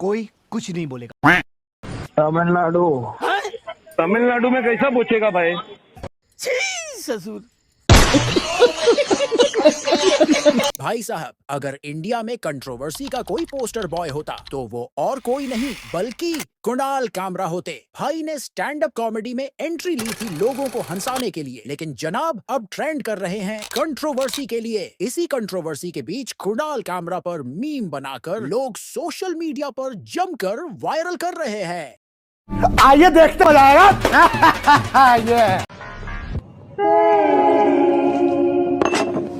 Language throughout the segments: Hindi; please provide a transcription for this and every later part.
कोई कुछ नहीं बोलेगा। तमिलनाडु। तमिलनाडु में कैसा पूछेगा भाई? ससुर। भाई साहब, अगर इंडिया में कंट्रोवर्सी का कोई पोस्टर बॉय होता तो वो और कोई नहीं बल्कि कुणाल कामरा होते। भाई ने स्टैंड अप कॉमेडी में एंट्री ली थी लोगों को हंसाने के लिए, लेकिन जनाब अब ट्रेंड कर रहे हैं कंट्रोवर्सी के लिए। इसी कंट्रोवर्सी के बीच कुणाल कामरा पर मीम बनाकर लोग सोशल मीडिया पर जमकर वायरल कर रहे हैं। आइए देखते हो जाएगा।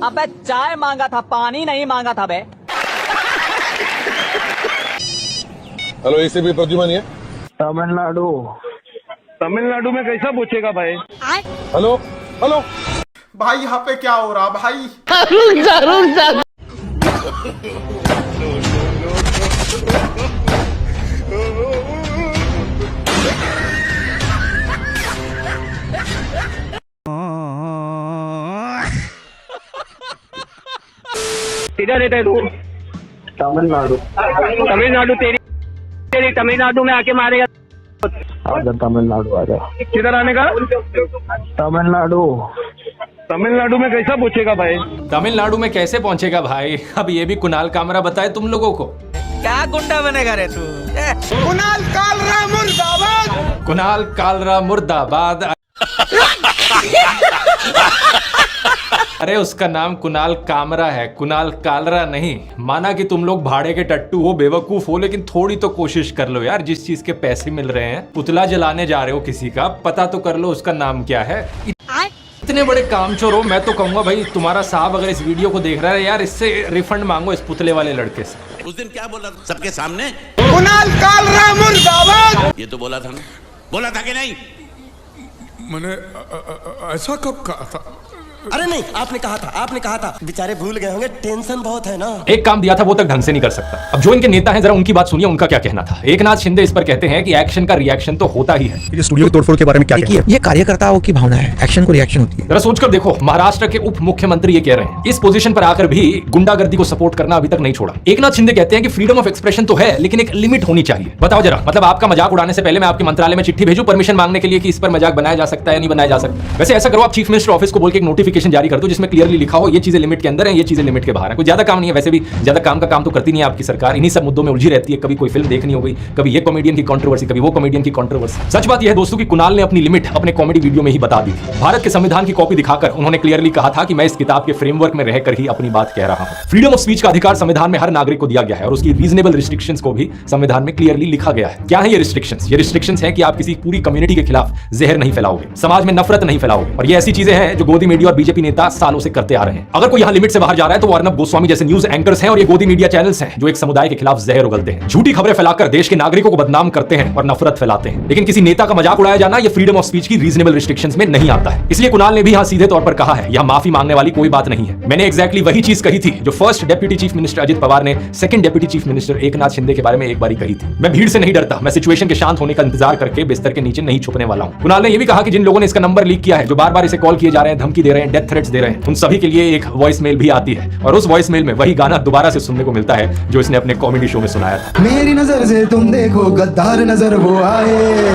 अबे चाय मांगा था, पानी नहीं मांगा था बे। हेलो, एसीपी प्रद्युमन है। तमिलनाडु। तमिलनाडु में कैसा पूछेगा भाई? हेलो हेलो भाई यहाँ पे क्या हो रहा भाई? रुक जा। किधर रहता है तू? तमिलनाडु। तमिलनाडु तेरी तमिलनाडु में आके मारेगा। आजा तमिलनाडु आजा। किधर आने का? तमिलनाडु। तमिलनाडु में कैसा पूछेगा भाई? तमिलनाडु में कैसे पहुंचेगा भाई? अब ये भी कुणाल कामरा बताए तुम लोगों को। क्या गुंडा बनेगा रे तू? कुणाल कालरा मुर्दाबाद। कुणाल कालरा मुर्दाबाद। अरे उसका नाम कुणाल कामरा है, कुणाल कालरा नहीं। माना कि तुम लोग भाड़े के टट्टू हो, बेवकूफ हो, लेकिन थोड़ी तो कोशिश कर लो यार। जिस चीज के पैसे मिल रहे हैं, पुतला जलाने जा रहे हो किसी का, पता तो कर लो उसका नाम क्या है। इतने बड़े कामचोर हो, मैं तो कहूंगा भाई तुम्हारा साहब अगर इस वीडियो को देख रहा है यार, इससे रिफंड मांगो इस पुतले वाले लड़के से। उस दिन क्या बोला सबके सामने? कुणाल कालरा मुर्दाबाद। ये तो बोला था ना, बोला था कि नहीं? मैंने ऐसा कब कहा था? अरे नहीं, आपने कहा था। बेचारे भूल गए होंगे, टेंशन बहुत है ना। एक काम दिया था वो तक ढंग से नहीं कर सकता। अब जो इनके नेता हैं जरा उनकी बात सुनिए, उनका क्या कहना था। एकनाथ शिंदे इस पर कहते हैं कि एक्शन का रिएक्शन तो होता ही है। ये स्टूडियो की तोड़फोड़ के बारे में क्या कहते हैं? ये कार्यकर्ताओं की भावना है, एक्शन को रिएक्शन होती है। जरा सोचकर देखो, महाराष्ट्र के उप मुख्यमंत्री ये कह रहे हैं। इस पोजीशन पर आकर भी गुंडागर्दी को सपोर्ट करना अभी तक नहीं छोड़ा। एकनाथ शिंदे कहते हैं कि फ्रीडम ऑफ एक्सप्रेशन तो है, लेकिन एक लिमिट होनी चाहिए। बताओ जरा, मतलब आपका मजाक उड़ाने से पहले मैं आपके मंत्रालय में चिट्ठी भेजूं परमिशन मांगने के लिए कि इस पर मजाक बनाया जा सकता है या नहीं बनाया जा सकता? वैसे ऐसा करो, आप चीफ मिनिस्टर ऑफिस को बोल के एक नोटिफिकेशन जारी कर दो जिसमें क्लियरली लिखा हो ये चीजें लिमिट के अंदर है, ये चीजें लिमिट के बाहर है। कोई ज्यादा काम नहीं है, वैसे भी ज्यादा काम का काम तो करती नहीं है आपकी सरकार। इन्हीं सब मुद्दों में उलझी रहती है। कभी कोई फिल्म देखनी हो गई, कभी ये कॉमेडियन की कंट्रोवर्सी, कभी वो कॉमेडियन की कंट्रोवर्सी। सच बात यह है दोस्तों कि कुणाल ने अपनी लिमिट अपने कॉमेडी वीडियो में ही बता दी थी। भारत के संविधान की कॉपी दिखाकर उन्होंने क्लियरली कहा था कि मैं इस किताब के फ्रेमवर्क में रहकर ही अपनी बात कह रहा हूं। फ्रीडम ऑफ स्पीच का अधिकार संविधान में हर नागरिक को दिया गया है और उसकी रीजनेबल रिस्ट्रिक्शंस को भी संविधान में क्लियरली लिखा गया है। क्या है ये रिस्ट्रिक्शंस? ये रिस्ट्रिक्शंस है कि आप किसी पूरी कम्युनिटी के खिलाफ जहर नहीं फैलाओगे, समाज में नफरत नहीं फैलाओगे, और ये ऐसी चीजें हैं जो गोदी मीडिया और बीजेपी नेता सालों से करते आ रहे हैं। अगर कोई यहां लिमिट से बाहर जा रहा है तो वो अर्नब गोस्वामी जैसे न्यूज एंकर्स हैं और ये गोदी मीडिया चैनल्स हैं जो एक समुदाय के खिलाफ जहर उगलते हैं, झूठी खबरें फैलाकर देश के नागरिकों को बदनाम करते हैं और नफरत फैलाते हैं। लेकिन किसी नेता का मजाक उड़ाया जाना ये फ्रीडम ऑफ स्पीच की रीजनेबल रिस्ट्रिक्शंस में नहीं आता है। इसलिए कुणाल ने भी यहां सीधे तौर पर कहा है, यह माफी मांगने वाली कोई बात नहीं है। मैंने एग्जैक्टली वही चीज कही थी जो first deputy chief minister Ajit Pawar ने second deputy chief minister Eknath Shinde के बारे में एक बारी कही थी। मैं भीड़ से नहीं डरता, मैं सिचुएशन के शांत होने का इंतजार करके बिस्तर के नीचे नहीं छुपने वाला हूं। कुणाल ने यह भी कहा कि जिन लोगों ने इसका नंबर लीक किया है, जो बार बार इसे कॉल किए जा रहे हैं, धमकी दे रहे हैं, डेथ थ्रेट्स दे रहे हैं, उन सभी के लिए एक वॉइस मेल भी आती है और उस वॉइस मेल में वही गाना दोबारा से सुनने को मिलता है जो इसने अपने कॉमेडी शो में सुनाया था। मेरी नजर से तुम देखो, गद्दार नजर वो आए।